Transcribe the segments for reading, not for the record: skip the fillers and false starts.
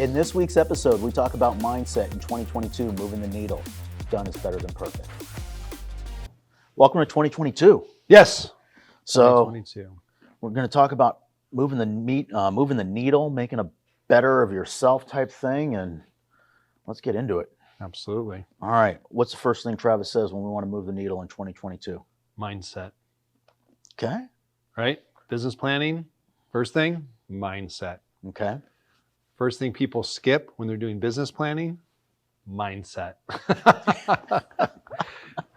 In this week's episode, we talk about mindset in 2022, moving the needle. Done is better than perfect. Welcome to 2022. Yes. So 2022. we're going to talk about moving the needle, making a better of yourself type thing, and let's get into it. Absolutely. All right. What's the first thing Travis says when we want to move the needle in 2022? Mindset. Okay. Right? Business planning. First thing, mindset. Okay. First thing people skip when they're doing business planning, mindset.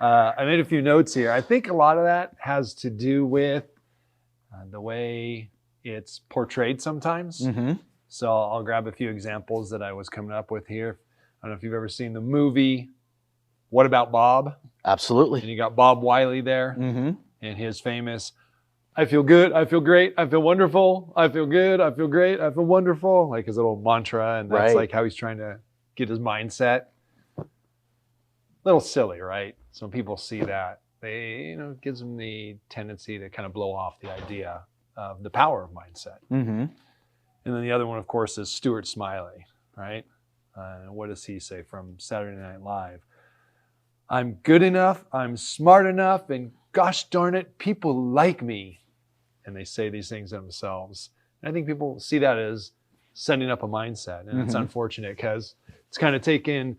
I made a few notes here. I think a lot of that has to do with the way it's portrayed sometimes. Mm-hmm. So I'll grab a few examples that I was coming up with here. I don't know if you've ever seen the movie What About Bob? Absolutely. And you got Bob Wiley there Mm-hmm. and his famous, I feel good, I feel great, I feel wonderful, I feel good, I feel great, I feel wonderful. Like his little mantra, and that's Right. like how he's trying to get his mindset. A little silly, right? So when people see that, it gives them the tendency to kind of blow off the idea of the power of mindset. Mm-hmm. And then the other one, of course, is Stuart Smiley, right? What does he say from Saturday Night Live? I'm good enough, I'm smart enough, and gosh darn it, people like me. And they say these things themselves. And I think people see that as setting up a mindset. And it's unfortunate because it's kind of taken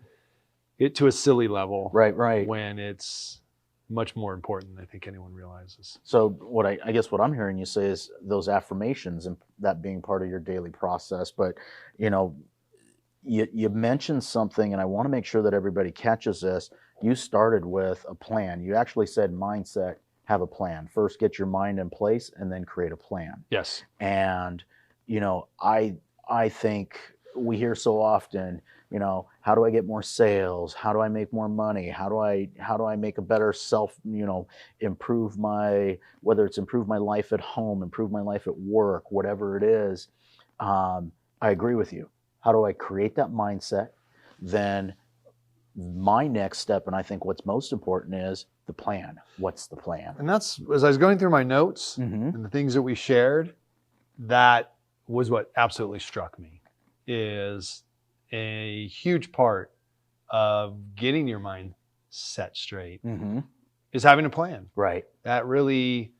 it to a silly level. Right. When it's much more important than I think anyone realizes. So what I guess what I'm hearing you say is those affirmations and that being part of your daily process. But, you mentioned something, and I want to make sure that everybody catches this. You started with a plan. You actually said mindset, have a plan. First, get your mind in place and then create a plan. Yes. And, I think we hear so often, how do I get more sales? How do I make more money? How do I make a better self, improve whether it's improve my life at home, improve my life at work, whatever it is. I agree with you. How do I create that mindset? Then my next step, and I think what's most important, is the plan. What's the plan? And that's, as I was going through my notes Mm-hmm. and the things that we shared, that was what absolutely struck me, is a huge part of getting your mind set straight Mm-hmm. is having a plan. Right. That really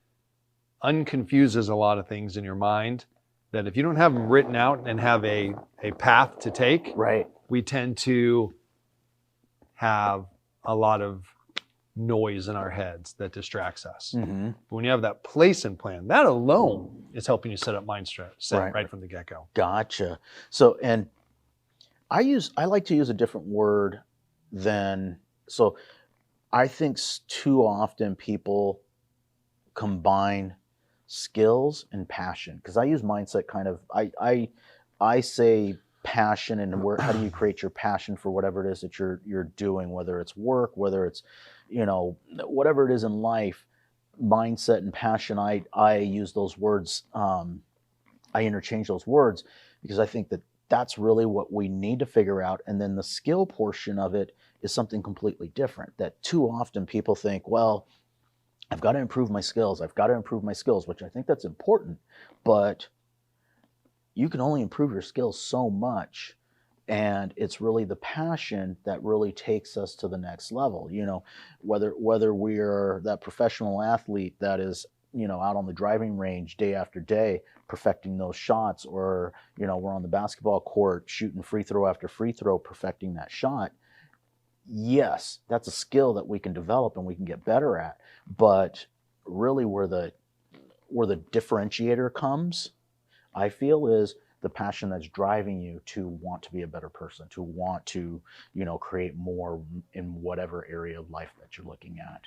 unconfuses a lot of things in your mind, that if you don't have them written out and have a path to take, Right. we tend to have a lot of noise in our heads that distracts us. Mm-hmm. But when you have that place and plan, that alone is helping you set up mindset Right. from the get-go. Gotcha. So, and I like to use a different word so I think too often people combine skills and passion, because I use mindset kind of, I say passion, and how do you create your passion for whatever it is that you're doing, whether it's work, whether it's, whatever it is in life. Mindset and passion, I use those words, I interchange those words, because I think that that's really what we need to figure out. And then the skill portion of it is something completely different, that too often people think, well, I've got to improve my skills, which I think that's important, but you can only improve your skills so much. And it's really the passion that really takes us to the next level. Whether we're that professional athlete that is, out on the driving range day after day, perfecting those shots, or, we're on the basketball court shooting free throw after free throw, perfecting that shot. Yes, that's a skill that we can develop and we can get better at. But really where the differentiator comes, I feel, is the passion that's driving you to want to be a better person, to want to, create more in whatever area of life that you're looking at.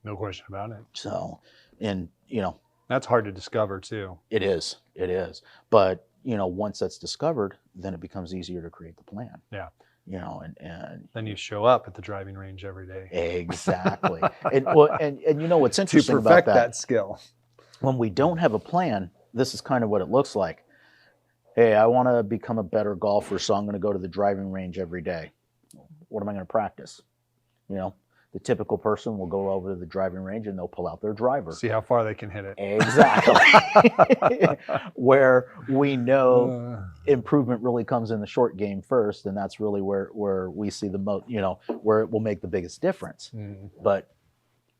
No question about it. So, and, That's hard to discover too. it is. But, once that's discovered, then it becomes easier to create the plan. Yeah. And Then you show up at the driving range every day. exactly. and what's To interesting about perfect that, that skill. when we don't have a plan, this is kind of what it looks like. Hey, I want to become a better golfer, so I'm going to go to the driving range every day. What am I going to practice? The typical person will go over to the driving range and they'll pull out their driver. See how far they can hit it. Exactly. Where we know Uh, improvement really comes in the short game first, and that's really where we see the most, where it will make the biggest difference. mm, But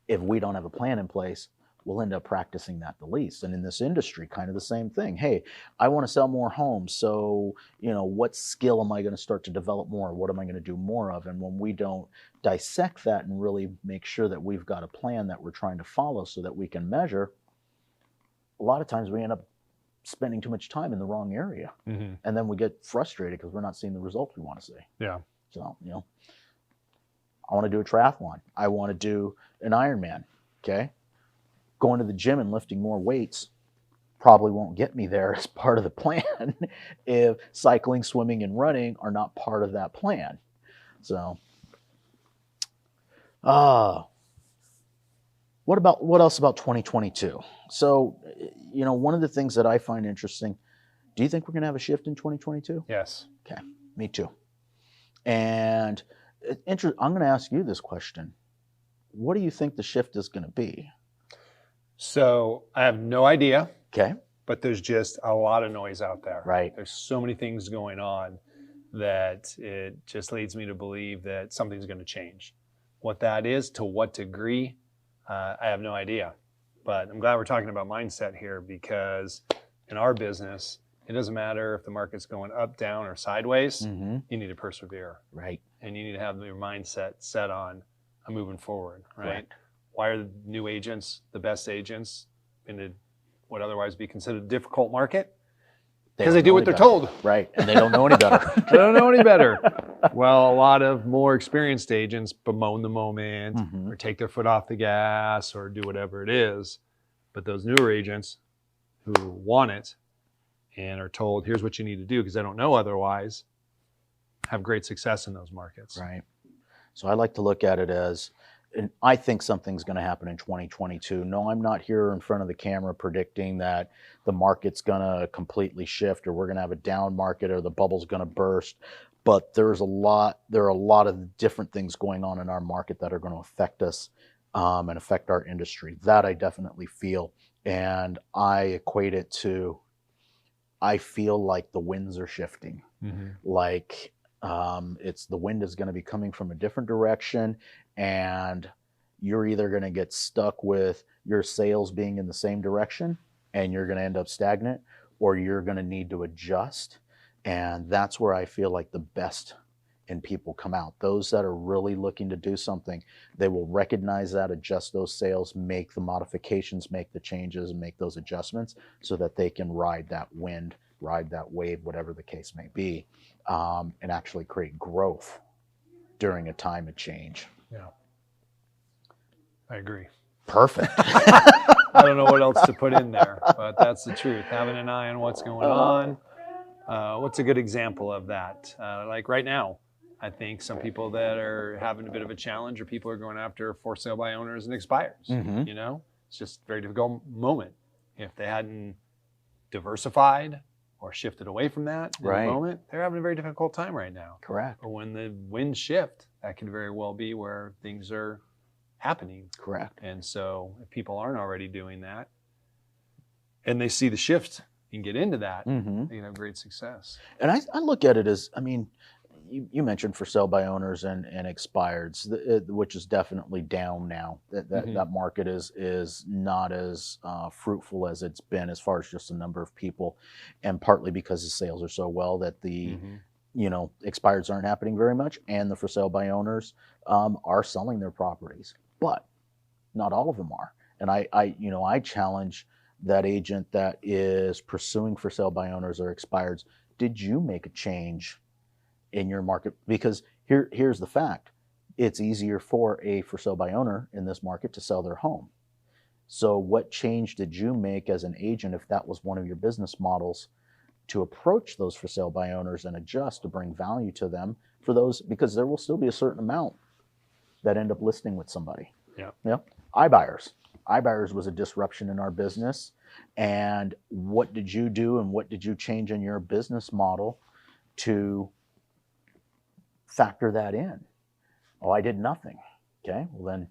if we don't have a plan in place, we'll end up practicing that the least. And in this industry, kind of the same thing. Hey, I want to sell more homes. So, what skill am I going to start to develop more? What am I going to do more of? And when we don't dissect that and really make sure that we've got a plan that we're trying to follow so that we can measure, a lot of times we end up spending too much time in the wrong area. mhm. And then we get frustrated because we're not seeing the results we want to see. Yeah. So, I want to do a triathlon. I want to do an Ironman. Okay. Going to the gym and lifting more weights probably won't get me there as part of the plan if cycling, swimming, and running are not part of that plan. So, what else about 2022? So, one of the things that I find interesting, do you think we're going to have a shift in 2022? Yes. Okay, me too. And I'm going to ask you this question. What do you think the shift is going to be? So I have no idea, Okay, but there's just a lot of noise out there. right. There's so many things going on that it just leads me to believe that something's going to change. What that is, to what degree, I have no idea. But I'm glad we're talking about mindset here, because in our business, it doesn't matter if the market's going up, down, or sideways. Mm-hmm. You need to persevere, Right. and you need to have your mindset set on moving forward, right? Correct. Why are the new agents the best agents in a, what otherwise be considered a difficult market? Because they don't do know what any they're better. told. Right, and they don't know any better. They don't know any better. Well, a lot of more experienced agents bemoan the moment, Mhm. or take their foot off the gas, or do whatever it is. But those newer agents who want it and are told, here's what you need to do because they don't know otherwise, have great success in those markets. Right. So I like to look at it as, and I think something's going to happen in 2022. No, I'm not here in front of the camera predicting that the market's going to completely shift, or we're going to have a down market, or the bubble's going to burst. But there are a lot of different things going on in our market that are going to affect us and affect our industry. That I definitely feel. And I equate it to, I feel like the winds are shifting. Mm-hmm. Like the wind is going to be coming from a different direction, and you're either going to get stuck with your sales being in the same direction and you're going to end up stagnant, or you're going to need to adjust. And that's where I feel like the best in people come out. Those that are really looking to do something, they will recognize that, adjust those sales, make the modifications, make the changes, and make those adjustments so that they can ride that wind, ride that wave, whatever the case may be, and actually create growth during a time of change. Yeah, I agree. Perfect. I don't know what else to put in there, but that's the truth. Having an eye on what's going on. What's a good example of that? Like right now, I think some people that are having a bit of a challenge, or people are going after for sale by owners and expires. Mhm. You know, it's just a very difficult moment. If they hadn't diversified or shifted away from that in Right. the moment, they're having a very difficult time right now. Correct. Or when the winds shift, that could very well be where things are happening. Correct. And so if people aren't already doing that and they see the shift and get into that, Mm-hmm. they can have great success. And I look at it as, I mean, you mentioned for sale by owners and expireds, which is definitely down now. Mhm. That market is not as fruitful as it's been as far as just the number of people, and partly because the sales are so well that the Mhm. expireds aren't happening very much, and the for sale by owners are selling their properties, but not all of them are. And I challenge that agent that is pursuing for sale by owners or expireds. Did you make a change in your market? Because here's the fact: it's easier for a for sale by owner in this market to sell their home. So what change did you make as an agent, if that was one of your business models, to approach those for sale by owners and adjust to bring value to them for those? Because there will still be a certain amount that end up listing with somebody. Yeah. iBuyers. iBuyers was a disruption in our business. And what did you do, and what did you change in your business model to factor that in? Oh, I did nothing. Okay, well then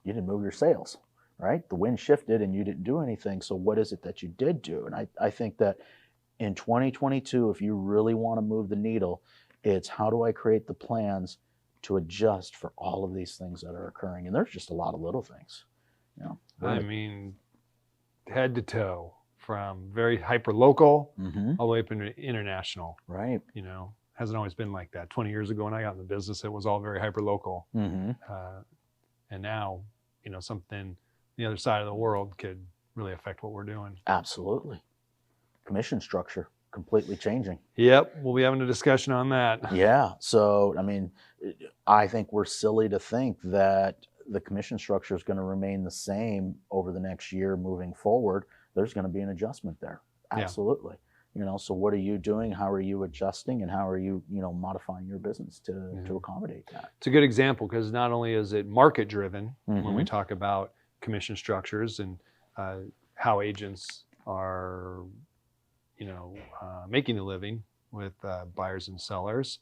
you didn't move your sales, right? The wind shifted and you didn't do anything. So what is it that you did do? And I think that in 2022, if you really want to move the needle, it's how do I create the plans to adjust for all of these things that are occurring? And there's just a lot of little things, you know. I mean, head to toe, from very hyper local Mm-hmm. all the way up into international. Right. You know, hasn't always been like that. 20 years ago when I got in the business, it was all very hyper local. Mm-hmm. And now, you know, something the other side of the world could really affect what we're doing. Absolutely. Commission structure completely changing. Yep, we'll be having a discussion on that. Yeah. So, I mean, I think we're silly to think that the commission structure is going to remain the same over the next year moving forward. There's going to be an adjustment there. Yeah. Absolutely. You know, so what are you doing? How are you adjusting? And how are you, you know, modifying your business to accommodate that? It's a good example because not only is it market driven when we Mhm. talk about commission structures and how agents are, you know, making a living with buyers and sellers,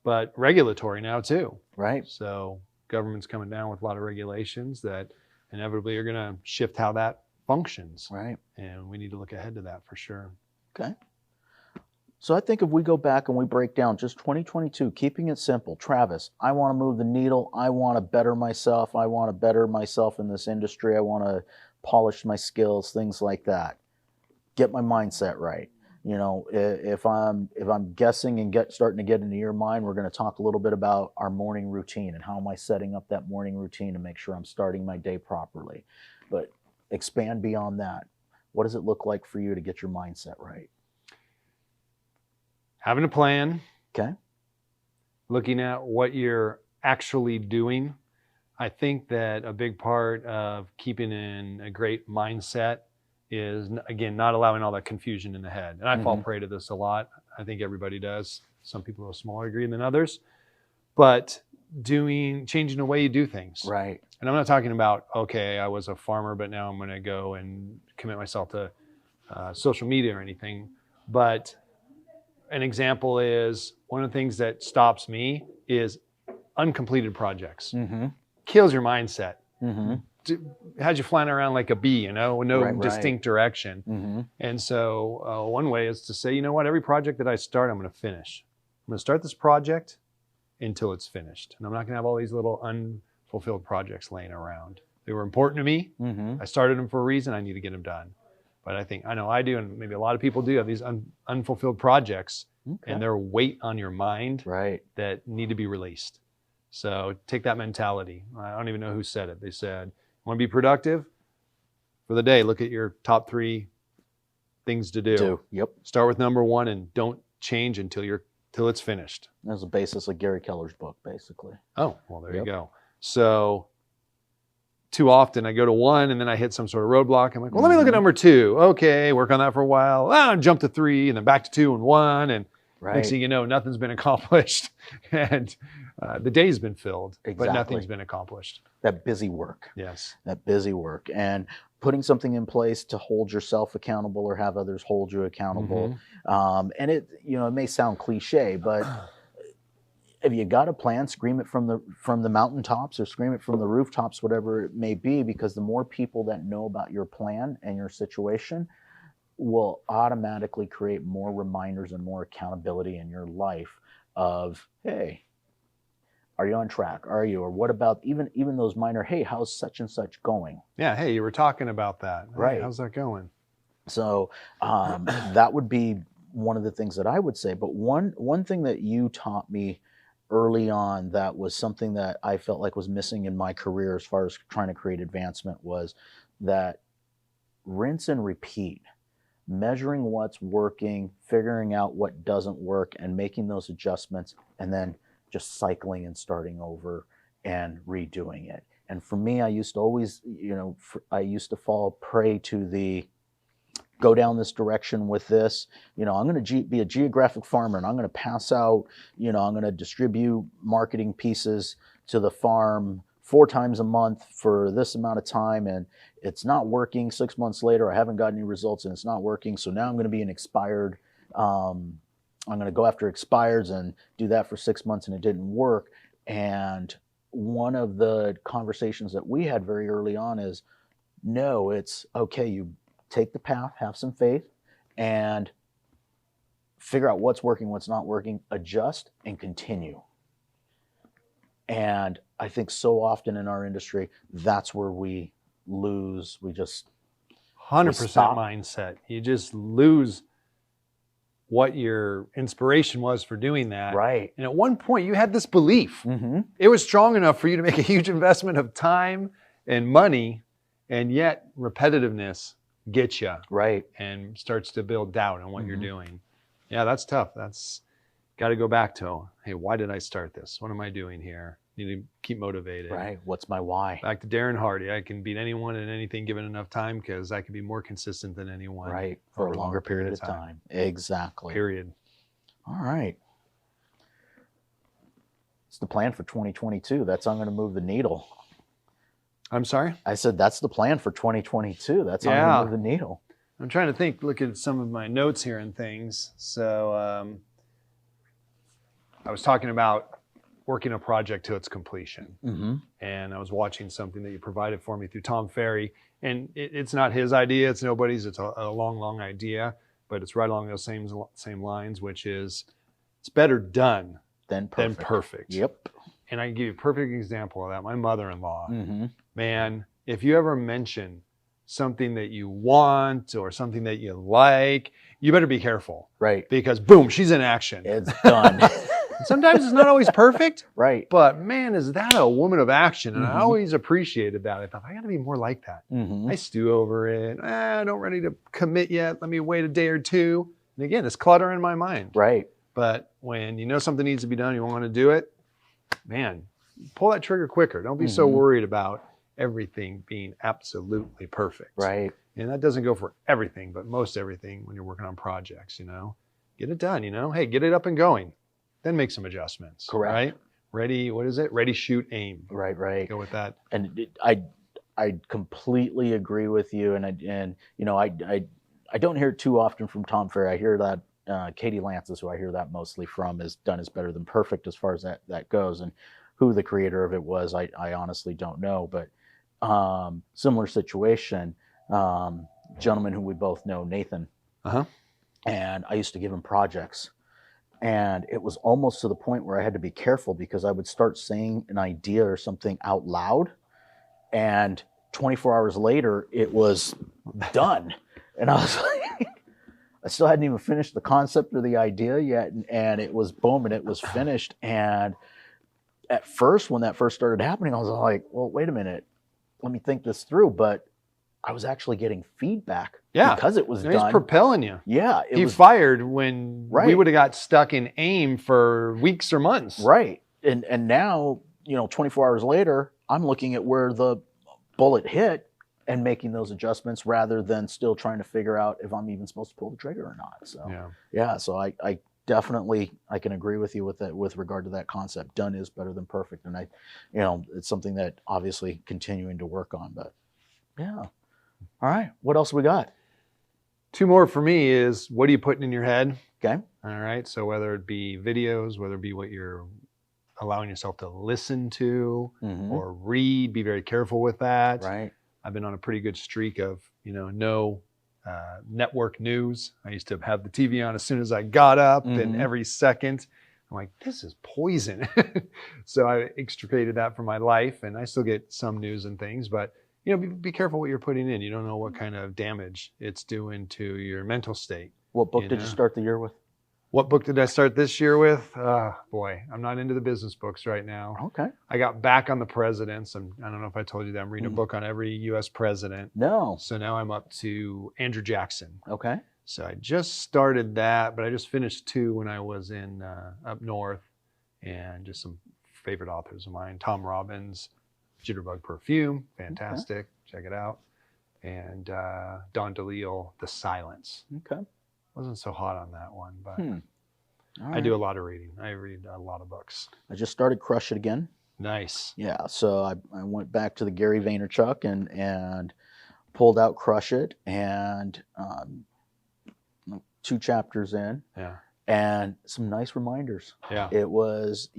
but regulatory now too. Right. So government's coming down with a lot of regulations that inevitably are going to shift how that functions. Right. And we need to look ahead to that for sure. Okay. So I think if we go back and we break down just 2022, keeping it simple, Travis, I want to move the needle. I want to better myself. I want to better myself in this industry. I want to polish my skills, things like that. Get my mindset right. You know, if I'm guessing and starting to get into your mind, we're going to talk a little bit about our morning routine and how am I setting up that morning routine to make sure I'm starting my day properly. But expand beyond that. What does it look like for you to get your mindset right? Having a plan, Okay. looking at what you're actually doing. I think that a big part of keeping in a great mindset is, again, not allowing all that confusion in the head. And I fall prey to this a lot. I think everybody does. Some people to a smaller degree than others. But changing the way you do things. Right. And I'm not talking about, okay, I was a farmer, but now I'm going to go and commit myself to social media or anything. But an example is one of the things that stops me is uncompleted projects. Mm-hmm. Kills your mindset. Mm-hmm. Has you flying around like a bee, you know, with no Right. distinct direction. Mm-hmm. And so one way is to say, you know what, every project that I start, I'm going to finish. I'm going to start this project until it's finished. And I'm not going to have all these little unfulfilled projects laying around. They were important to me. Mm-hmm. I started them for a reason. I need to get them done. But I know I do, and maybe a lot of people do have these unfulfilled projects, Okay. and they're weight on your mind Right. that need to be released. So take that mentality. I don't even know who said it. They said, want to be productive for the day, look at your top 3 things to do. Yep. Start with number 1 and don't change until it's finished. That's the basis of Gary Keller's book, basically. Oh, well, there Yep. you go. So too often I go to 1 and then I hit some sort of roadblock. I'm like, well, let me look at number 2. Okay, work on that for a while. Jump to 3 and then back to 2 and 1. And Right. next thing you know, nothing's been accomplished. And the day's been filled, but Exactly. nothing's been accomplished. That busy work. Yes. That busy work. And putting something in place to hold yourself accountable or have others hold you accountable. And it, you know, it may sound cliche, but if you got a plan, scream it from the mountaintops or scream it from the rooftops, whatever it may be, because the more people that know about your plan and your situation will automatically create more reminders and more accountability in your life of, hey, are you on track? Are you? Or what about even those minor, hey, how's such and such going? Yeah. Hey, you were talking about that. Hey, Right. how's that going? So that would be one of the things that I would say. But one thing that you taught me early on that was something that I felt like was missing in my career as far as trying to create advancement was that rinse and repeat. Measuring what's working, figuring out what doesn't work, and making those adjustments, and then just cycling and starting over and redoing it. And for me, I used to always, you know, I used to fall prey to the go down this direction with this. You know, I'm going to be a geographic farmer, and I'm going to pass out, you know, I'm going to distribute marketing pieces to the farm 4 times a month for this amount of time, and it's not working. 6 months later, I haven't got any results and it's not working. So now I'm going to be an expired, I'm going to go after expireds and do that for 6 months and it didn't work. And one of the conversations that we had very early on is, no, it's okay. You take the path, have some faith, and figure out what's working, what's not working, adjust, and continue. And I think so often in our industry, that's where we lose. We just 100% stop. mindset. You just lose what your inspiration was for doing that. right. And at one point, you had this belief. Mm-hmm. It was strong enough for you to make a huge investment of time and money, and yet repetitiveness gets you Right. and starts to build doubt on what you're Mhm. doing. Yeah, that's tough. That's got to go back to, hey, why did I start this? What am I doing here? Need to keep motivated. Right. What's my why? Back to Darren Hardy. I can beat anyone and anything given enough time because I can be more consistent than anyone. Right. For over a longer period of time. Exactly. Period. All right. It's the plan for 2022. That's how I'm going to move the needle. I'm sorry? I said that's the plan for 2022. That's how I'm Yeah. going to move the needle. I'm trying to think, look at some of my notes here and things. So I was talking about working a project to its completion. Mm-hmm. And I was watching something that you provided for me through Tom Ferry. And it's not his idea, it's nobody's. It's a long, long idea, but it's right along those same lines, which is it's better done Then than perfect. perfect. Yep. And I can give you a perfect example of that. My mother-in-law, Mm-hmm. man, if you ever mention something that you want or something that you like, you better be careful Right. because boom, she's in action. It's done. Sometimes it's not always perfect, Right. but man, is that a woman of action? And I Mhm. always appreciated that. I thought, I got to be more like that. Mm-hmm. I stew over it. I don't ready to commit yet. Let me wait a day or two. And again, it's clutter in my mind. Right. But when you know something needs to be done, you want to do it, man, pull that trigger quicker. Don't be so Mhm. worried about everything being absolutely perfect. Right. And that doesn't go for everything, but most everything when you're working on projects, get it done, hey, get it up and going, then make some adjustments. Correct. Right? Ready, what is it? Ready, shoot, aim. Right. Right. Go with that. And I completely agree with you. And I don't hear it too often from Tom Ferry. I hear that Katie Lances, who I hear that mostly from, is done is better than perfect as far as that goes. And who the creator of it was, I honestly don't know. But similar situation, gentleman who we both know, Nathan. Uh-huh. And I used to give him projects. And it was almost to the point where I had to be careful because I would start saying an idea or something out loud. And 24 hours later, it was done. And I was like, I still hadn't even finished the concept or the idea yet. And it was boom, and it was finished. And at first, when that first started happening, I was like, well, wait a minute, let me think this through. But I was actually getting feedback because it was He's done. propelling you. Yeah. He fired when we Right. would have got stuck in aim for weeks or months. Right. And now, 24 hours later, I'm looking at where the bullet hit and making those adjustments rather than still trying to figure out if I'm even supposed to pull the trigger or not. So Yeah. so I definitely I can agree with you with that with regard to that concept. Done is better than perfect. And it's something that obviously continuing to work on. But yeah. All right. What else we got? Two more for me is what are you putting in your head? Okay. All right. So whether it be videos, whether it be what you're allowing yourself to listen to Mhm. or read, be very careful with that. Right. I've been on a pretty good streak of, no network news. I used to have the TV on as soon as I got up and Mhm. every second. I'm like, this is poison. So I extricated that from my life and I still get some news and things, but be careful what you're putting in. You don't know what kind of damage it's doing to your mental state. What book You did you know. start the year with? What book did I start this year with? Boy, I'm not into the business books right now. Okay. I got back on the presidents. I don't know if I told you that. I'm reading a Mhm. book on every U.S. president. No. So now I'm up to Andrew Jackson. Okay. So I just started that, but I just finished 2 when I was in up north, and just some favorite authors of mine. Tom Robbins, Jitterbug Perfume, fantastic. Check it out. And Don DeLeon, The Silence. Okay. Wasn't so hot on that one, but All I do right. a lot of reading. I read a lot of books. I just started Crush It again. Nice. Yeah, so I went back to the Gary Vaynerchuk and pulled out Crush It, and 2 chapters in, Yeah. and some nice reminders. Yeah. It was,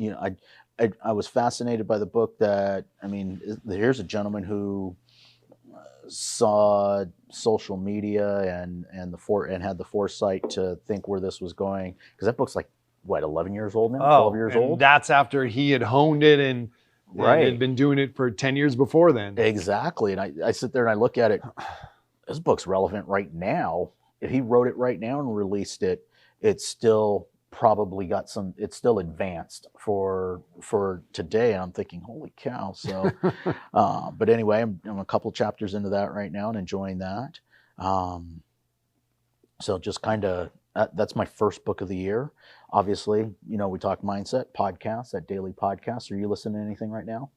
I was fascinated by the book. That I mean, here's a gentleman who saw social media and had the foresight to think where this was going, because that book's like what, 11 years old now, 12 years and old. that's after he had honed it and had been doing it for 10 years before then. Exactly. And I sit there and I look at it. This book's relevant right now. If he wrote it right now and released it, it's still probably got some, it's still advanced for today. I'm thinking, holy cow. So, but anyway, I'm a couple chapters into that right now and enjoying that. So just kind of, that's my first book of the year. Obviously, you know, we talk mindset podcasts, that daily podcast. Are you listening to anything right now?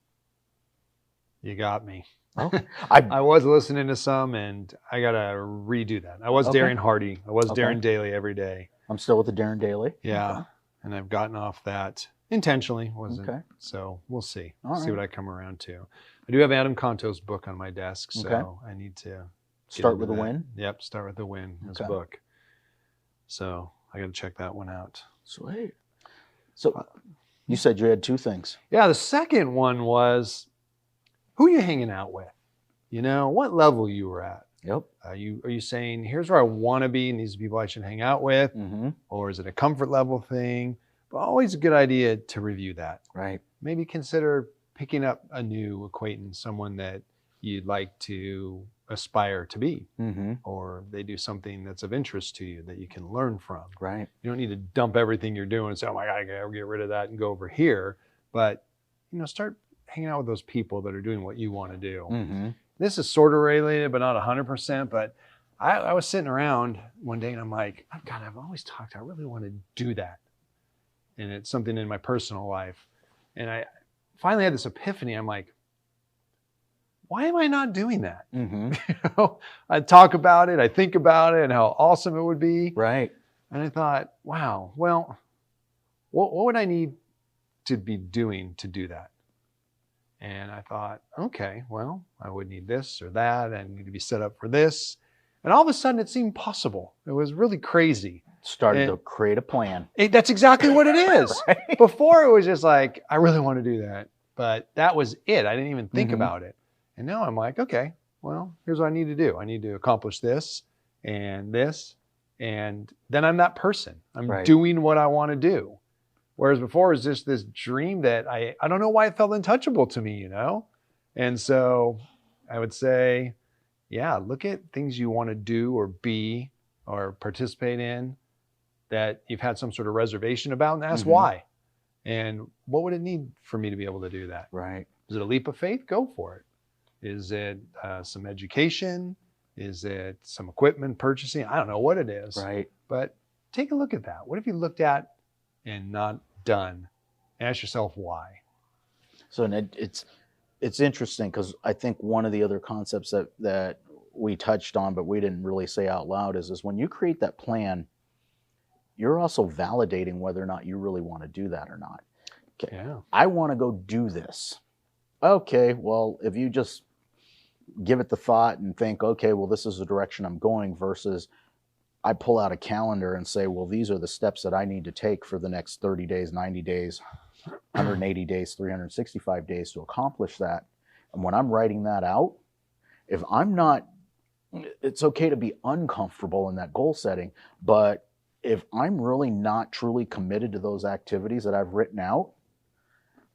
You got me. Oh, I was listening to some, and I got to redo that. I was Darren Hardy. I was Darren Daily every day. I'm still with the Darren Daily. Yeah. Okay. And I've gotten off that intentionally. Wasn't. Okay. So we'll see. All see right. what I come around to. I do have Adam Conto's book on my desk, so Okay. I need to Start with into The that. Win. Yep, Start with the Win, his Okay. book. So I got to check that one out. Sweet. So you said you had two things. Yeah, the second one was who you hanging out with. You know, what level you were at. Yep. Are you saying, here's where I want to be and these are people I should hang out with? Mm-hmm. Or is it a comfort level thing? But always a good idea to review that. Right. Maybe consider picking up a new acquaintance, someone that you'd like to aspire to be, Mm-hmm. or they do something that's of interest to you that you can learn from. Right. You don't need to dump everything you're doing and say, oh my God, I gotta get rid of that and go over here. But, you know, start hanging out with those people that are doing what you want to do. Mm-hmm. This is sort of related, but not 100%. But I was sitting around one day and I'm like, oh God, I've always talked, I really want to do that. And it's something in my personal life. And I finally had this epiphany. I'm like, why am I not doing that? Mm-hmm. You know, I talk about it, I think about it and how awesome it would be. Right. And I thought, wow, well, what would I need to be doing to do that? And I thought, okay, well, I would need this or that. I need to be set up for this. And all of a sudden it seemed possible. It was really crazy. Started to create a plan. That's exactly what it is. Right. Before it was just like, I really want to do that. But that was it. I didn't even think Mhm. about it. And now I'm like, okay, well, here's what I need to do. I need to accomplish this. And then I'm that person. I'm Right. doing what I want to do. Whereas before it was just this dream that I don't know why it felt untouchable to me, you know? And so I would say, yeah, look at things you want to do or be or participate in that you've had some sort of reservation about, and ask Mhm. why. And what would it need for me to be able to do that? Right. Is it a leap of faith? Go for it. Is it some education? Is it some equipment purchasing? I don't know what it is. Right. But take a look at that. What have you looked at and not done? Ask yourself why. So and it's interesting because I think one of the other concepts that we touched on, but we didn't really say out loud, is when you create that plan, you're also validating whether or not you really want to do that or not. Okay. Yeah. I want to go do this. Okay, well, if you just give it the thought and think, okay, well, this is the direction I'm going, versus I pull out a calendar and say, well, these are the steps that I need to take for the next 30 days, 90 days, 180 days, 365 days to accomplish that. And when I'm writing that out, if I'm not, it's okay to be uncomfortable in that goal setting, but if I'm really not truly committed to those activities that I've written out,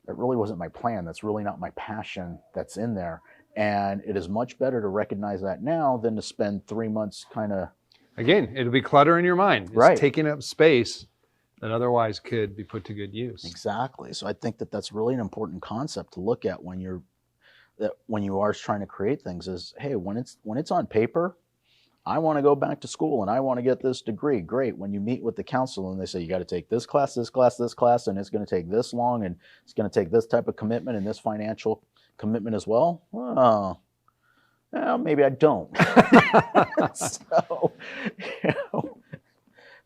that really wasn't my plan. That's really not my passion that's in there. And it is much better to recognize that now than to spend 3 months kind of. Again, it'll be clutter in your mind. It's Right. taking up space that otherwise could be put to good use. Exactly. So I think that that's really an important concept to look at when you are trying to create things, is, hey, when it's on paper, I want to go back to school and I want to get this degree. Great. When you meet with the counselor and they say, you got to take this class, this class, this class, and it's going to take this long, and it's going to take this type of commitment and this financial commitment as well. Well, maybe I don't. So,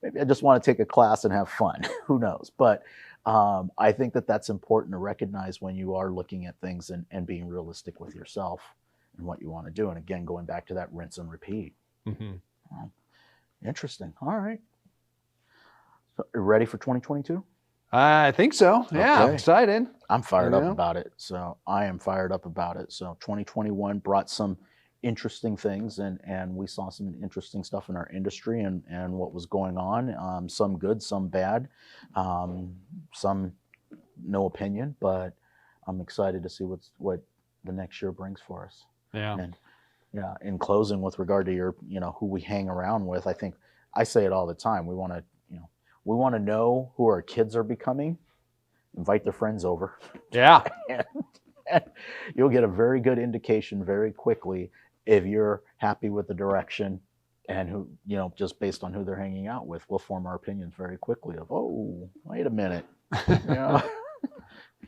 maybe I just want to take a class and have fun. Who knows? But I think that that's important to recognize when you are looking at things and being realistic with yourself and what you want to do. And again, going back to that rinse and repeat. Mhm. Interesting. All right. So, are you ready for 2022? I think so. Yeah, I'm Okay. excited. I'm fired up know? about it. So I am fired up about it. So 2021 brought some interesting things, and we saw some interesting stuff in our industry and what was going on. Some good, some bad, some no opinion, but I'm excited to see what the next year brings for us. Yeah. And yeah, in closing, with regard to your, who we hang around with, I think I say it all the time. We want to, we want to know who our kids are becoming. Invite their friends over. Yeah. And you'll get a very good indication very quickly if you're happy with the direction and who, just based on who they're hanging out with. We'll form our opinions very quickly of, oh, wait a minute.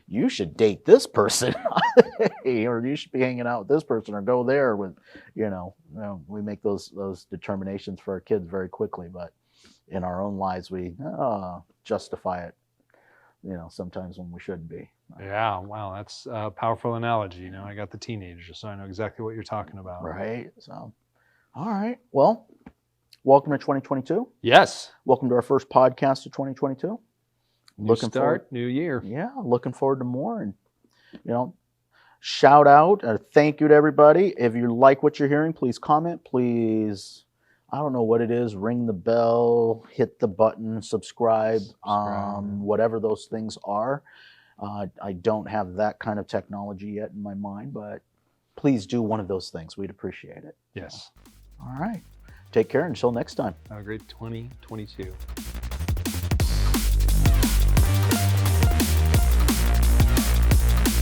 You should date this person or you should be hanging out with this person or go there with, we make those determinations for our kids very quickly, but in our own lives, we justify it, sometimes when we shouldn't be. Yeah. Wow. That's a powerful analogy. I got the teenager, so I know exactly what you're talking about. Right. So, all right. Well, welcome to 2022. Yes. Welcome to our first podcast of 2022. New start, new year. Yeah, looking forward to more. And, shout out, thank you to everybody. If you like what you're hearing, please comment. Please, I don't know what it is, ring the bell, hit the button, subscribe. Whatever those things are. I don't have that kind of technology yet in my mind, but please do one of those things. We'd appreciate it. Yes. All right. Take care until next time. Have a great 2022.